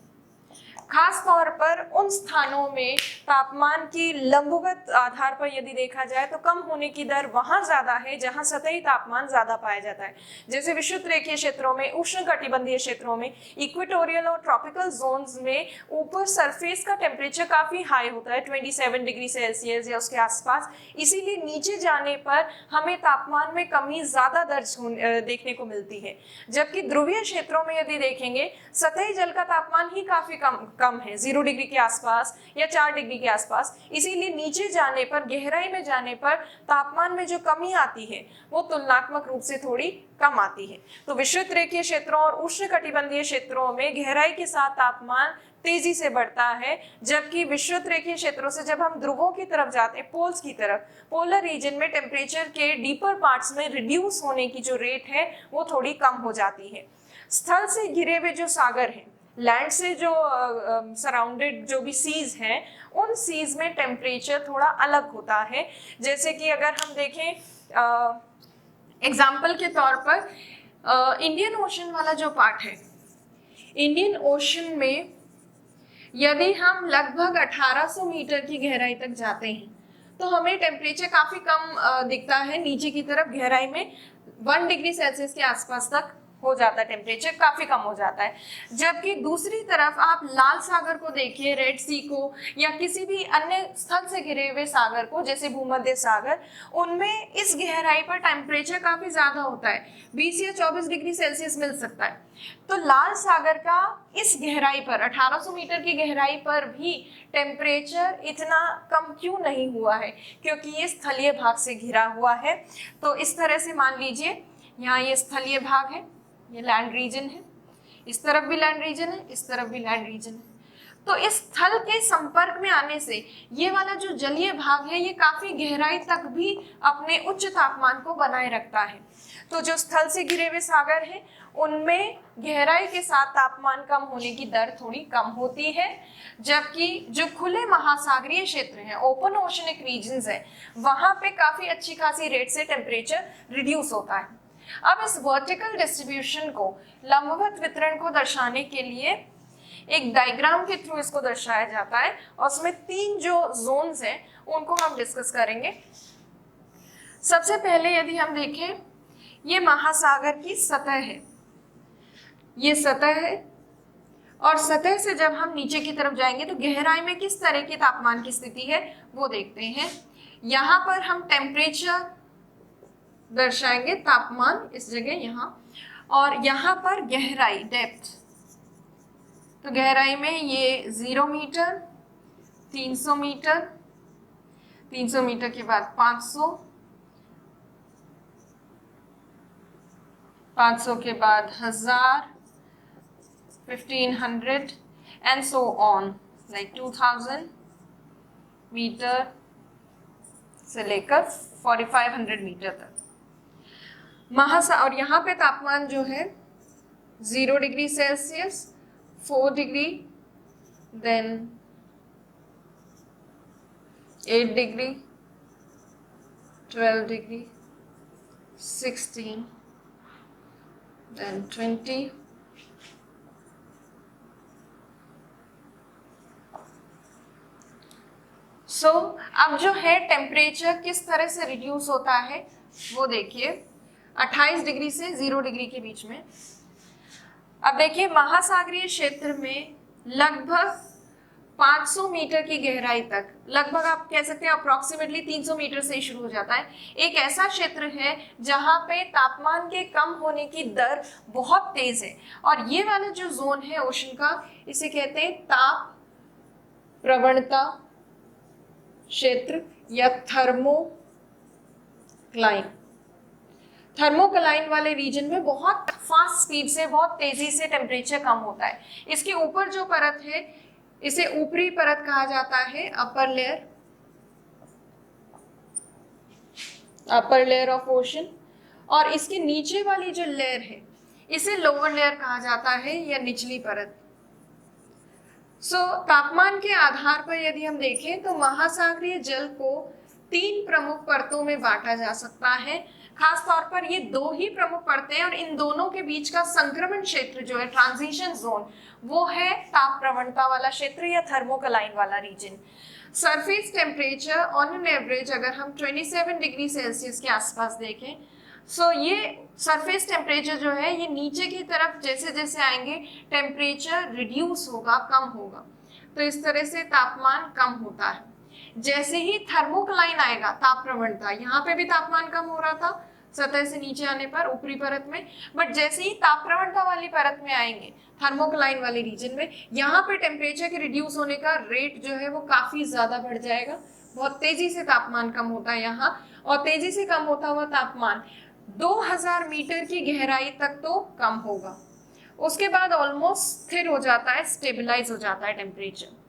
खास तौर पर उन स्थानों में तापमान की लंबवत आधार पर यदि देखा जाए तो कम होने की दर वहां ज्यादा है जहां सतही तापमान ज्यादा पाया जाता है। जैसे विषुवत रेखीय क्षेत्रों में, उष्णकटिबंधीय क्षेत्रों में, इक्वेटोरियल और ट्रॉपिकल जोन्स में ऊपर सरफेस का टेम्परेचर काफी हाई होता है, 27 डिग्री सेल्सियस या उसके आसपास। इसीलिए नीचे जाने पर हमें तापमान में कमी ज्यादा दर्ज देखने को मिलती है। जबकि ध्रुवीय क्षेत्रों में यदि देखेंगे सतही जल का तापमान ही काफी कम है, 0 डिग्री के आसपास या 4 डिग्री के आसपास। इसीलिए नीचे जाने पर, गहराई में जाने पर तापमान में जो कमी आती है वो तुलनात्मक रूप से थोड़ी कम आती है। तो विषुवत रेखीय क्षेत्रों और उष्णकटिबंधीय क्षेत्रों में गहराई के साथ तापमान तेजी से बढ़ता है, जबकि विषुवत रेखीय क्षेत्रों से जब हम ध्रुवों की तरफ जाते हैं, पोल्स की तरफ, पोलर रीजन में टेम्परेचर के डीपर पार्ट्स में रिड्यूस होने की जो रेट है वो थोड़ी कम हो जाती है। स्थल से घिरे हुए जो सागर हैं, लैंड से जो सराउंडेड जो भी सीज हैं, उन सीज में टेम्परेचर थोड़ा अलग होता है। जैसे कि अगर हम देखें एग्जाम्पल के तौर पर इंडियन ओशन वाला जो पार्ट है, इंडियन ओशन में यदि हम लगभग 1800 मीटर की गहराई तक जाते हैं तो हमें टेम्परेचर काफी कम दिखता है। नीचे की तरफ गहराई में 1 डिग्री सेल्सियस के आसपास तक हो जाता है, टेम्परेचर काफी कम हो जाता है। जबकि दूसरी तरफ आप लाल सागर को देखिए, रेड सी को, या किसी भी अन्य स्थल से घिरे हुए सागर को जैसे भूमध्य सागर, उनमें इस गहराई पर टेम्परेचर काफी ज्यादा होता है, 20 या 24 डिग्री सेल्सियस मिल सकता है। तो लाल सागर का इस गहराई पर, 1800 मीटर की गहराई पर भी टेम्परेचर इतना कम क्यों नहीं हुआ है? क्योंकि ये स्थलीय भाग से घिरा हुआ है। तो इस तरह से मान लीजिए यहाँ ये स्थलीय भाग है, ये लैंड रीजन है, इस तरफ भी लैंड रीजन है, इस तरफ भी लैंड रीजन है। तो इस स्थल के संपर्क में आने से ये वाला जो जलीय भाग है ये काफी गहराई तक भी अपने उच्च तापमान को बनाए रखता है। तो जो स्थल से घिरे हुए सागर हैं उनमें गहराई के साथ तापमान कम होने की दर थोड़ी कम होती है, जबकि जो खुले महासागरीय क्षेत्र हैं, ओपन ओशनिक रीजन्स हैं, वहां पे काफी अच्छी खासी रेट से टेम्परेचर रिड्यूस होता है। अब इस वर्टिकल डिस्ट्रीब्यूशन को, लंबवत वितरण को दर्शाने के लिए एक डायग्राम के थ्रू इसको दर्शाया जाता है, और उसमें 3 जो जोन्स हैं उनको हम डिस्कस करेंगे। सबसे पहले यदि हम देखें, ये महासागर की सतह है, ये सतह है, और सतह से जब हम नीचे की तरफ जाएंगे तो गहराई में किस तरह की तापमान की स्थिति है वो देखते हैं। यहाँ पर हम टेम्परेचर दर्शाएंगे, तापमान इस जगह यहाँ, और यहाँ पर गहराई, डेप्थ। तो गहराई में ये 0 मीटर, 300 मीटर, 300 मीटर के बाद 500, 500 के बाद 1000, 1500 and so on, like 2000 metre से लेकर 4500 मीटर तक और यहाँ पे तापमान जो है 0 degree Celsius, 4 degree, then 8 degree, 12 degree, 16, then 20, अब जो है टेम्परेचर किस तरह से रिड्यूस होता है वो देखिए, 28 डिग्री से 0 डिग्री के बीच में। अब देखिए महासागरीय क्षेत्र में लगभग 500 मीटर की गहराई तक, लगभग आप कह सकते हैं अप्रोक्सीमेटली 300 मीटर से ही शुरू हो जाता है, एक ऐसा क्षेत्र है जहां पे तापमान के कम होने की दर बहुत तेज है। और ये वाला जो जोन है ओशन का, इसे कहते हैं ताप प्रवणता क्षेत्र या थर्मोक्लाइन। थर्मोक्लाइन वाले रीजन में बहुत फास्ट स्पीड से, बहुत तेजी से टेम्परेचर कम होता है। इसके ऊपर जो परत है इसे ऊपरी परत कहा जाता है, अपर लेयर ऑफ ओशन। और इसके नीचे वाली जो लेयर है इसे लोअर लेयर कहा जाता है या निचली परत। तापमान के आधार पर यदि हम देखें तो महासागरीय जल को 3 प्रमुख परतों में बांटा जा सकता है। खास तौर पर ये 2 ही प्रमुख परतें हैं और इन दोनों के बीच का संक्रमण क्षेत्र जो है, ट्रांजिशन जोन, वो है ताप प्रवणता वाला क्षेत्र या थर्मोक्लाइन वाला region. Surface temperature on an average अगर हम 27 डिग्री सेल्सियस के आसपास देखें, ये सरफेस टेम्परेचर जो है ये नीचे की तरफ जैसे जैसे आएंगे टेम्परेचर रिड्यूस होगा, कम होगा। तो इस तरह से तापमान कम होता है। जैसे ही थर्मोक्लाइन आएगा, ताप प्रवणता, यहाँ पे भी तापमान कम हो रहा था सतह से नीचे आने पर ऊपरी परत में, बट जैसे ही ताप प्रवणता वाली परत में आएंगे, थर्मोक्लाइन वाले रीजन में, यहाँ पे टेम्परेचर के रिड्यूस होने का रेट जो है वो काफी ज्यादा बढ़ जाएगा। बहुत तेजी से तापमान कम होता है यहाँ, और तेजी से कम होता हुआ तापमान 2000 मीटर की गहराई तक तो कम होगा। उसके बाद ऑलमोस्ट स्थिर हो जाता है, स्टेबलाइज हो जाता है टेम्परेचर।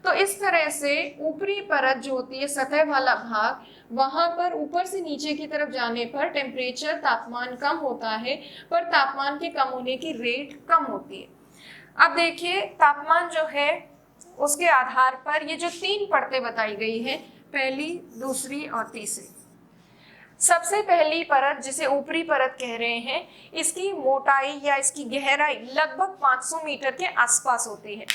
तो इस तरह से ऊपरी परत जो होती है, सतह वाला भाग, वहां पर ऊपर से नीचे की तरफ जाने पर टेम्परेचर, तापमान कम होता है, पर तापमान के कम होने की रेट कम होती है। अब देखिए तापमान जो है उसके आधार पर ये जो 3 परतें बताई गई है, पहली, दूसरी और तीसरी। सबसे पहली परत जिसे ऊपरी परत कह रहे हैं, इसकी मोटाई या इसकी गहराई लगभग 500 मीटर के आसपास होती है।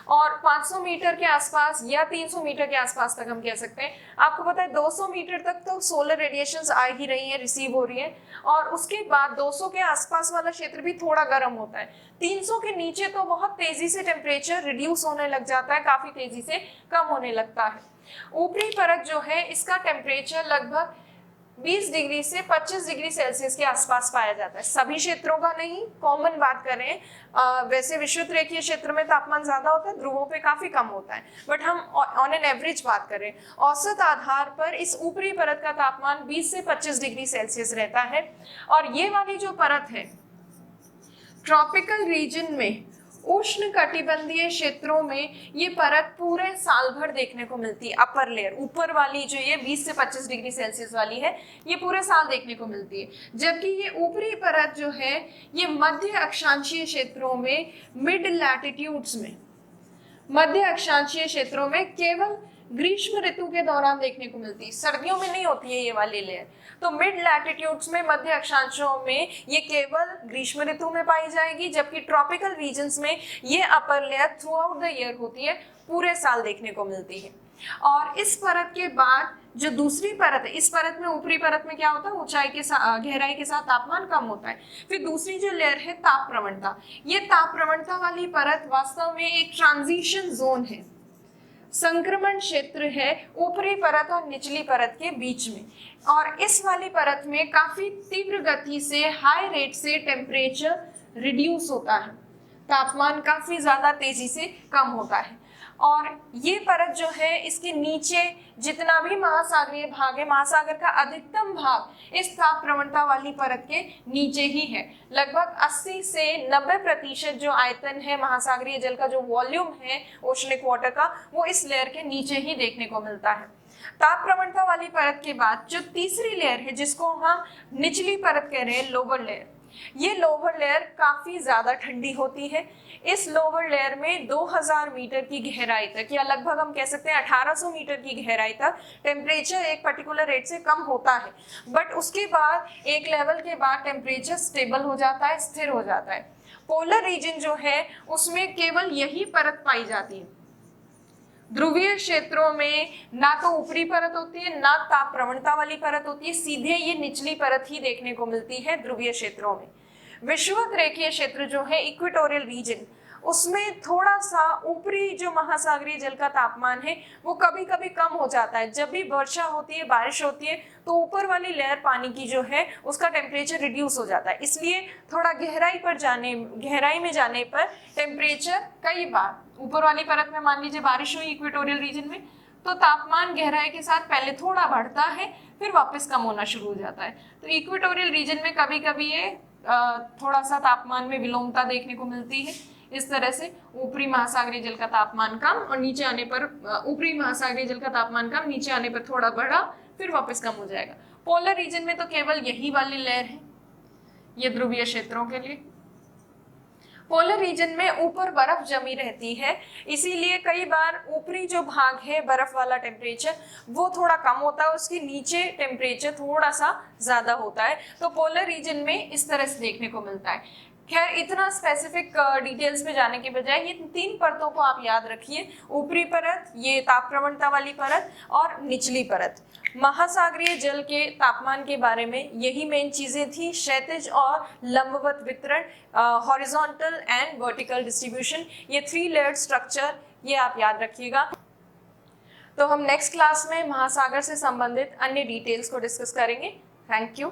और 500 मीटर के आसपास या 300 मीटर के आसपास तक हम कह सकते हैं। आपको पता है 200 मीटर तक तो सोलर रेडिएशंस आ ही रही हैं, रिसीव हो रही हैं, और उसके बाद 200 के आसपास वाला क्षेत्र भी थोड़ा गर्म होता है। 300 के नीचे तो बहुत तेजी से टेम्परेचर रिड्यूस होने लग जाता है, काफी तेजी से कम होने लगता है। ऊपरी परत जो है इसका टेम्परेचर लगभग 20 डिग्री से 25 डिग्री सेल्सियस के आसपास पाया जाता है। सभी क्षेत्रों का नहीं, कॉमन बात करें, वैसे विषुवत रेखीय क्षेत्र में तापमान ज्यादा होता है, ध्रुवों पे काफी कम होता है, बट हम ऑन एन एवरेज बात करें, औसत आधार पर इस ऊपरी परत का तापमान 20 से 25 डिग्री सेल्सियस रहता है। और ये वाली जो परत है, ट्रॉपिकल रीजन में, उष्ण कटिबंधीय क्षेत्रों में ये परत पूरे साल भर देखने को मिलती है। अपर लेयर, ऊपर वाली जो ये 20 से 25 डिग्री सेल्सियस वाली है, ये पूरे साल देखने को मिलती है। जबकि ये ऊपरी परत जो है ये मध्य अक्षांशीय क्षेत्रों में, मिड लैटिट्यूड्स में, मध्य अक्षांशीय क्षेत्रों में केवल ग्रीष्म ऋतु के दौरान देखने को मिलती है, सर्दियों में नहीं होती है ये वाली लेयर। तो मिड लैटिट्यूड्स में, मध्य अक्षांशों में ये केवल ग्रीष्म ऋतु में पाई जाएगी, जबकि ट्रॉपिकल रीजन्स में ये upper layer through out the year होती है, पूरे साल देखने को मिलती है। और इस परत के बाद जो दूसरी परत है, इस परत में, ऊपरी परत में क्या होता है, ऊंचाई के साथ, गहराई के साथ तापमान कम होता है। फिर दूसरी जो लेयर है ताप प्रवणता, ये ताप प्रवणता वाली परत वास्तव में एक ट्रांजिशन जोन है, संक्रमण क्षेत्र है ऊपरी परत और निचली परत के बीच में। और इस वाली परत में काफी तीव्र गति से, हाई रेट से टेम्परेचर रिड्यूस होता है, तापमान काफी ज्यादा तेजी से कम होता है। और ये परत जो है, इसके नीचे जितना भी महासागरीय भाग है, महासागर का अधिकतम भाग इस ताप प्रवणता वाली परत के नीचे ही है। लगभग 80 से 90% जो आयतन है महासागरीय जल का, जो वॉल्यूम है ओशनिक वाटर का, वो इस लेयर के नीचे ही देखने को मिलता है। ताप प्रवणता वाली परत के बाद जो तीसरी लेयर है, जिसको हम निचली परत कह रहे हैं, लोअर लेयर, ये लोअर लेयर काफी ज्यादा ठंडी होती है। इस लोअर लेयर में 2000 मीटर की गहराई तक, या लगभग हम कह सकते हैं 1800 मीटर की गहराई तक टेम्परेचर एक पर्टिकुलर रेट से कम होता है, बट उसके बाद एक लेवल के बाद टेम्परेचर स्टेबल हो जाता है, स्थिर हो जाता है। पोलर रीजन जो है उसमें केवल यही परत पाई जाती है। ध्रुवीय क्षेत्रों में ना तो ऊपरी परत होती है, ना ताप प्रवणता वाली परत होती है, सीधे ये निचली परत ही देखने को मिलती है ध्रुवीय क्षेत्रों में। विषुवत रेखीय क्षेत्र जो है, इक्वेटोरियल रीजन, उसमें थोड़ा सा ऊपरी जो महासागरीय जल का तापमान है वो कभी कभी कम हो जाता है। जब भी वर्षा होती है, बारिश होती है, तो ऊपर वाली लेयर पानी की जो है उसका टेम्परेचर रिड्यूस हो जाता है। इसलिए थोड़ा गहराई में जाने पर टेम्परेचर कई बार ऊपर वाली परत में, मान लीजिए बारिश हुई इक्वेटोरियल रीजन में, तो तापमान गहराई के साथ पहले थोड़ा बढ़ता है, फिर वापस कम होना शुरू हो जाता है। तो इक्वेटोरियल रीजन में कभी कभी ये थोड़ा सा तापमान में विलोमता देखने को मिलती है। इस तरह से ऊपरी महासागरीय जल का तापमान कम और नीचे आने पर ऊपरी महासागरीय जल का तापमान कम, नीचे आने पर थोड़ा बढ़ा, फिर वापस कम हो जाएगा। पोलर रीजन में तो केवल यही वाली लेयर है, ये ध्रुवीय क्षेत्रों के लिए। पोलर रीजन में ऊपर बर्फ जमी रहती है, इसीलिए कई बार ऊपरी जो भाग है बर्फ वाला टेम्परेचर वो थोड़ा कम होता है, उसके नीचे टेम्परेचर थोड़ा सा ज्यादा होता है। तो पोलर रीजन में इस तरह से देखने को मिलता है। खैर, इतना स्पेसिफिक डिटेल्स में जाने के बजाय ये 3 परतों को आप याद रखिए, ऊपरी परत, ये ताप प्रवणता वाली परत और निचली परत। महासागरीय जल के तापमान के बारे में यही मेन चीजें थी, क्षैतिज और लंबवत वितरण, हॉरिजॉन्टल एंड वर्टिकल डिस्ट्रीब्यूशन, ये 3 लेयर्ड स्ट्रक्चर, ये आप याद रखिएगा। तो हम नेक्स्ट क्लास में महासागर से संबंधित अन्य डिटेल्स को डिस्कस करेंगे। Thank you.